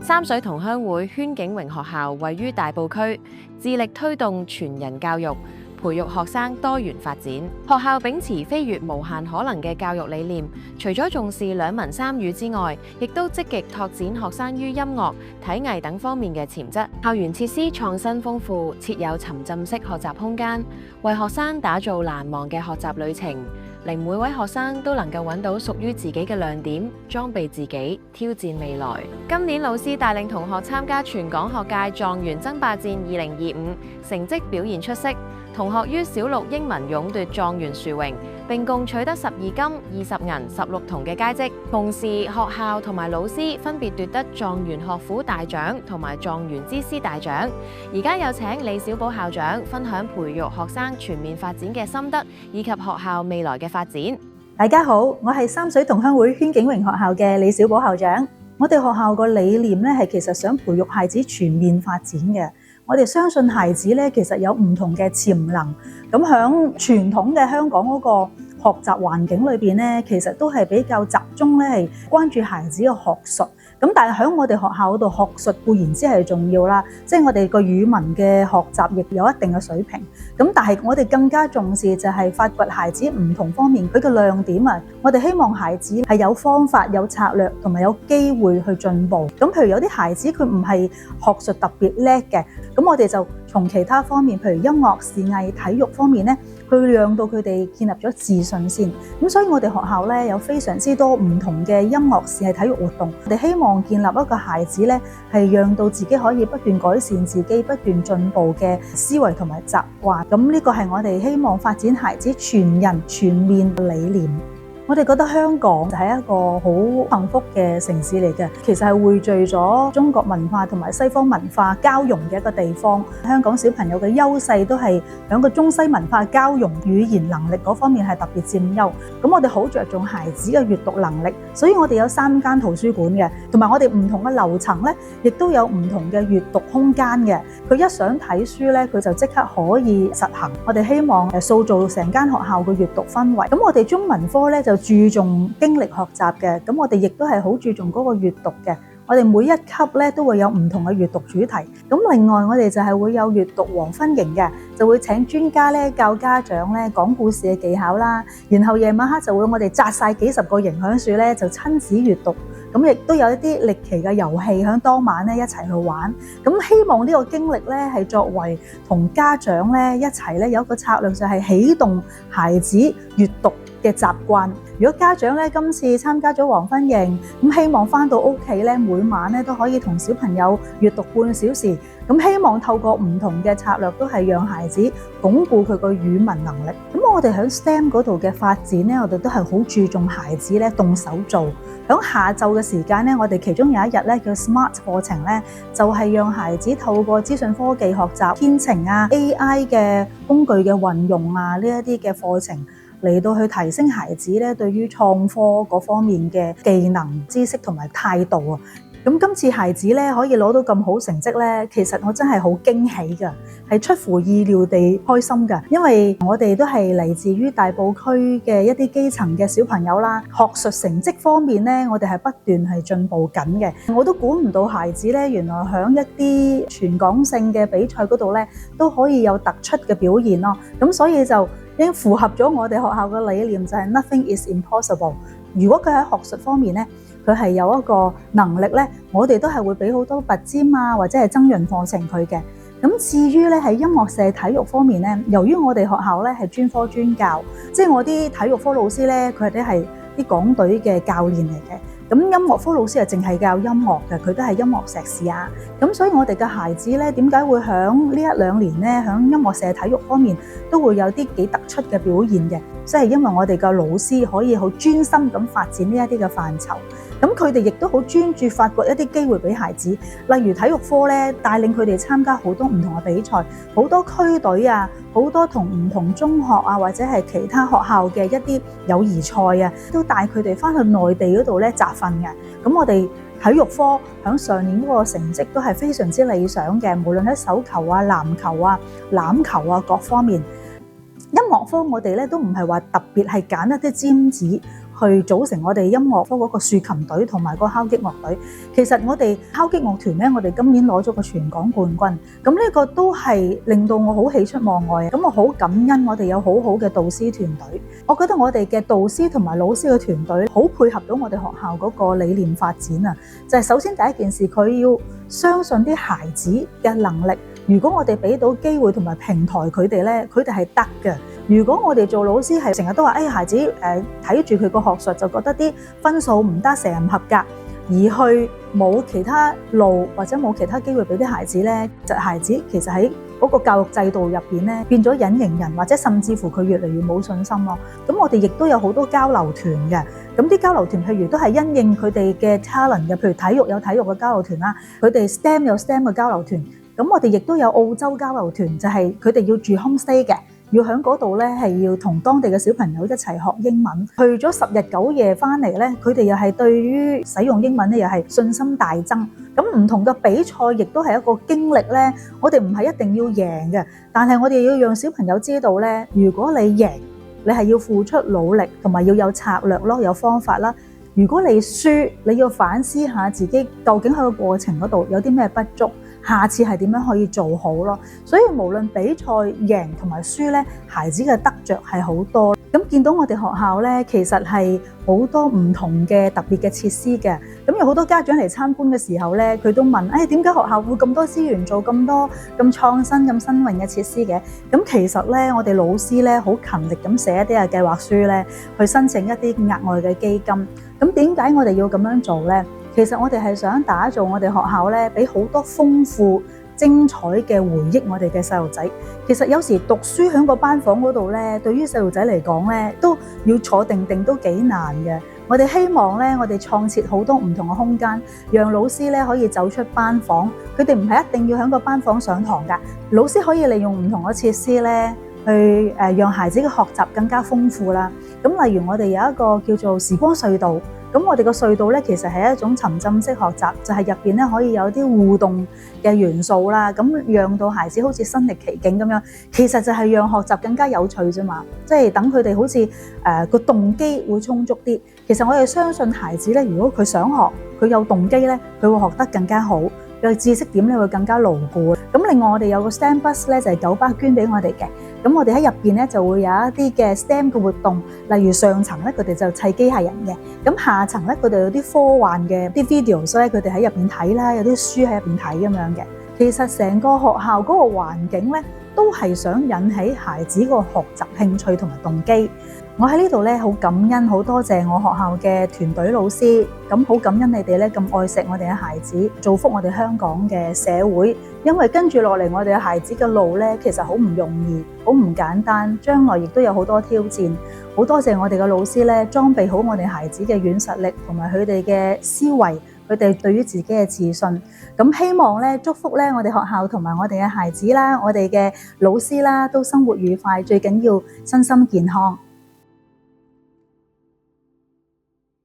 三水同鄉會禤景榮學校位於大埔區，致力推動全人教育，培育學生多元發展。學校秉持飛越無限可能嘅教育理念，除咗重視兩文三語之外，亦都積極拓展學生於音樂、體藝等方面嘅潛質。校園設施創新豐富，設有沉浸式學習空間，為學生打造難忘嘅學習旅程，令每位學生都能夠揾到屬於自己嘅亮點，裝備自己，挑戰未來。今年老師帶領同學參加全港學界狀元爭霸戰2025，成績表現出色。同學於小六英文勇奪狀元殊榮，並共取得12金、20銀、16銅嘅佳績。同時，學校同埋老師分別奪得狀元學府大獎同埋狀元之師大獎。而家有請李小寶校長分享培育學生全面發展嘅心得，以及學校未來嘅發展。大家好，我係三水同鄉會禤景榮學校嘅李小寶校長。我哋學校個理念咧係其實想培育孩子全面發展嘅。我哋相信孩子咧其實有唔同嘅潛能。咁響傳統嘅香港嗰個學習環境裏邊咧，其實都係比較集中咧係關注孩子嘅學術。咁但係喺我哋學校嗰度，學術固然之係重要啦，即係我哋個語文嘅學習亦有一定嘅水平。咁但係我哋更加重視就係發掘孩子唔同方面佢嘅亮點啊！我哋希望孩子係有方法、有策略同埋有機會去進步。咁譬如有啲孩子佢唔係學術特別叻嘅，咁我哋就從其他方面，譬如音樂、視藝、體育方面咧，去讓到佢哋建立咗自信先。咁所以我哋學校咧有非常之多唔同嘅音樂、視藝、體育活動。我哋希望建立一個孩子咧，係讓到自己可以不斷改善自己、不斷進步嘅思維同埋習慣。咁呢個係我哋希望發展孩子全人全面嘅理念。我哋覺得香港就係一個好幸福嘅城市嚟嘅，其實係匯聚咗中國文化同埋西方文化交融嘅一個地方。香港小朋友嘅優勢都係喺個中西文化交融、語言能力嗰方面係特別佔優。咁我哋好着重孩子嘅閱讀能力，所以我哋有3間圖書館嘅，同埋我哋唔同嘅樓層咧，亦都有唔同嘅閱讀空間嘅。佢一想睇書咧，佢就即刻可以實行。我哋希望塑造成間學校嘅閱讀氛圍。咁我哋中文科咧就注重經歷學習嘅，咁我哋亦都係好注重嗰個閱讀嘅。我哋每一級咧都會有唔同嘅閱讀主題。咁另外我哋就係會有閱讀黃昏營嘅，就會請專家咧教家長咧講故事嘅技巧啦。然後夜晚黑就會我哋紮晒幾十個營響樹咧，就親子閱讀。咁亦都有一啲歷奇嘅遊戲響當晚咧一齊去玩。咁希望呢個經歷咧係作為同家長咧一齊咧有一個策略，就係啟動孩子閱讀嘅習慣。如果家長咧今次參加咗黃昏營，咁希望翻到屋企咧每晚咧都可以同小朋友閱讀半小時。咁希望透過唔同嘅策略，都係讓孩子鞏固佢個語文能力。咁我哋喺 STEM 嗰度嘅發展咧，我哋都係好注重孩子咧動手做。喺下晝嘅時間咧，我哋其中有一日咧叫 SMART 課程咧，就係讓孩子透過資訊科技學習編程啊、AI 嘅工具嘅運用啊呢一啲嘅課程，嚟到去提升孩子咧對於創科嗰方面嘅技能、知識同埋態度啊。咁今次孩子咧可以攞到咁好成績咧，其實我真係好驚喜㗎，係出乎意料地開心㗎。因為我哋都係嚟自於大埔區嘅一啲基層嘅小朋友啦，學術成績方面咧，我哋係不斷係進步緊嘅。我都估唔到孩子咧，原來喺一啲全港性嘅比賽嗰度咧，都可以有突出嘅表現咯。咁所以就已經符合咗我哋學校嘅理念，就係 Nothing is impossible。如果佢喺學術方面咧，佢係有一個能力咧，我哋都係會俾好多拔尖啊，或者係增潤課程佢嘅。咁至於咧喺音樂社體育方面咧，由於我哋學校咧係專科專教，即係我啲體育科老師咧，佢哋係啲港隊嘅教練嚟嘅。咁音樂科老師係淨係教音樂嘅，佢都係音樂碩士啊。咁所以我哋嘅孩子咧，點解會響呢1-2年咧，響音樂社體育方面都會有啲幾突出嘅表現嘅，即係因為我哋嘅老師可以好專心咁發展呢一啲嘅範疇。咁佢哋亦都好專注發掘一啲機會俾孩子，例如體育科咧，帶領佢哋參加好多唔同嘅比賽，好多區隊啊，好多同唔同中學啊，或者係其他學校嘅一啲友誼賽啊，都帶佢哋翻去內地嗰度咧集訓嘅。咁我哋體育科響上年嗰個成績都係非常之理想嘅，無論喺手球啊、籃球啊、欖球啊各方面。音樂科我哋咧都唔係話特別係揀一啲尖子去組成我哋音樂科嗰個豎琴隊同埋個敲擊樂隊。其實我哋敲擊樂團咧，我哋今年攞咗個全港冠軍，咁呢個都係令到我好喜出望外。咁我好感恩我哋有好好嘅導師團隊，我覺得我哋嘅導師同埋老師嘅團隊好配合到我哋學校嗰個理念發展啊！就係首先第一件事，佢要相信啲孩子嘅能力。如果我哋俾到機會同埋平台佢哋咧，佢哋係得嘅。如果我哋做老師係成日都話，孩子睇住佢個學術就覺得啲分數唔得，成日唔合格，而去冇其他路或者冇其他機會俾啲孩子咧，就孩子其實喺嗰個教育制度入邊咧變咗隱形人，或者甚至乎佢越嚟越冇信心咯。咁我哋亦都有好多交流團嘅，咁啲交流團譬如都係因應佢哋嘅 talent 嘅，譬如體育有體育嘅交流團啦，佢哋 STEM 有 STEM 嘅交流團。咁我哋亦都有澳洲交流團，就係佢哋要住 homestay 嘅，要喺嗰度咧係要同當地嘅小朋友一齊學英文。去咗10日9夜翻嚟咧，佢哋又係對於使用英文咧又係信心大增。咁唔同嘅比賽亦都係一個經歷咧，我哋唔係一定要贏嘅，但係我哋要讓小朋友知道咧，如果你贏，你係要付出努力同埋要有策略咯，有方法啦。如果你輸，你要反思下自己究竟喺個過程嗰度有啲咩不足，下次係點樣可以做好咯。所以無論比賽贏同埋輸咧，孩子嘅得着係好多。咁見到我哋學校咧，其實係好多唔同嘅特別嘅設施嘅。咁有好多家長嚟參觀嘅時候咧，佢都問：點解學校會咁多資源做咁多咁創新、咁新穎嘅設施嘅？咁其實咧，我哋老師咧好勤力咁寫一啲嘅計劃書咧，去申請一啲額外嘅基金。咁點解我哋要咁樣做咧？其實我哋係想打造我哋學校咧，俾好多豐富精彩嘅回憶我哋嘅細路仔。其實有時讀書喺個班房嗰度咧，對於細路仔嚟講咧，都要坐定定都幾難嘅。我哋希望咧，我哋創設好多唔同嘅空間，讓老師咧可以走出班房。佢哋唔係一定要喺個班房上堂㗎，老師可以利用唔同嘅設施咧，去讓孩子嘅學習更加豐富啦。咁例如我哋有一個叫做時光隧道。咁我哋個隧道咧，其實係一種沉浸式學習，就係入邊咧可以有啲互動嘅元素啦，咁讓到孩子好似身歷其境咁樣。其實就係讓學習更加有趣啫嘛，即係等佢哋好似個動機會充足啲。其實我哋相信孩子咧，如果佢想學，佢有動機咧，佢會學得更加好，個知識點咧會更加牢固。咁另外我哋有個 STEM bus 咧，就係九巴捐俾我哋嘅。咁我哋喺入邊咧就會有一啲嘅 STEM 嘅活動，例如上層咧佢哋就砌機械人嘅，咁下層咧佢哋有啲科幻嘅啲 video， 所以佢哋喺入邊睇啦，有啲書喺入邊睇咁樣嘅。其實成個學校嗰個環境咧，都係想引起孩子個學習興趣同埋動機。我喺呢度咧好感恩，好多謝我學校嘅團隊老師，咁好感恩你哋咧咁愛錫我哋嘅孩子，造福我哋香港嘅社會。因為跟住落嚟我哋嘅孩子嘅路咧，其實好唔容易，好唔簡單，將來亦都有好多挑戰。好多謝我哋嘅老師咧，裝備好我哋孩子嘅軟實力同埋佢哋嘅思維，佢哋對於自己嘅自信。咁希望咧，祝福咧我哋學校同埋我哋嘅孩子啦，我哋嘅老師啦，都生活愉快，最緊要身心健康。